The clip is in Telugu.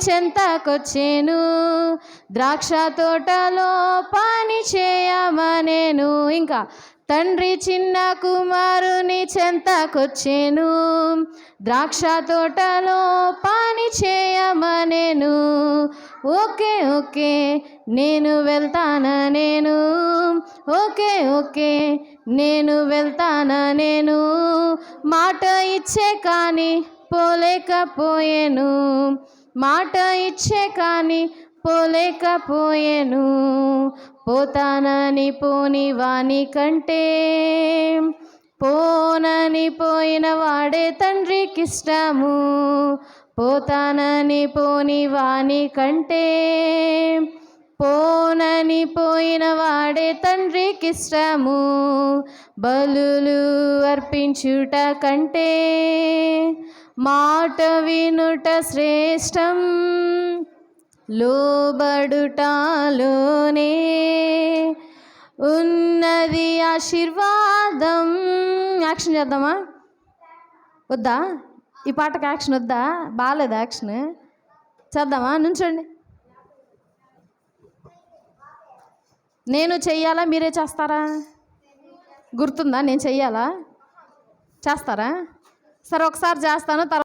చెంతకొచ్చేను, ద్రాక్ష తోటలో పని చేయమనేను. ఇంకా తండ్రి చిన్న కుమారుని చెంతకొచ్చేను, ద్రాక్ష తోటలో పని చేయమనేను. ఓకే ఓకే నేను వెళ్తానా నేను, ఓకే ఓకే నేను వెళ్తానా నేను. మాట ఇచ్చే కానీ పోలేకపోయేను, మాట ఇచ్చే కానీ పోలేకపోయేను. పోతానని పోని వాని కంటే పోనని పోయిన వాడే తండ్రికి ఇష్టము. పోతానని పోని వాని కంటే పోనని పోయిన వాడే తండ్రికి ఇష్టము. బలులు అర్పించుట కంటే మాట వినుట శ్రేష్టం, లోబడుటాలోనే ఉన్నది ఆశీర్వాదం. యాక్షన్ చేద్దామా వద్దా? ఈ పాటకి యాక్షన్ వద్దా? బాగాలేదు యాక్షన్. చేద్దామా? నుంచోండి. నేను చెయ్యాలా మీరే చేస్తారా? గుర్తుందా? నేను చెయ్యాలా? చేస్తారా? సరే ఒకసారి చేస్తాను, తర్వాత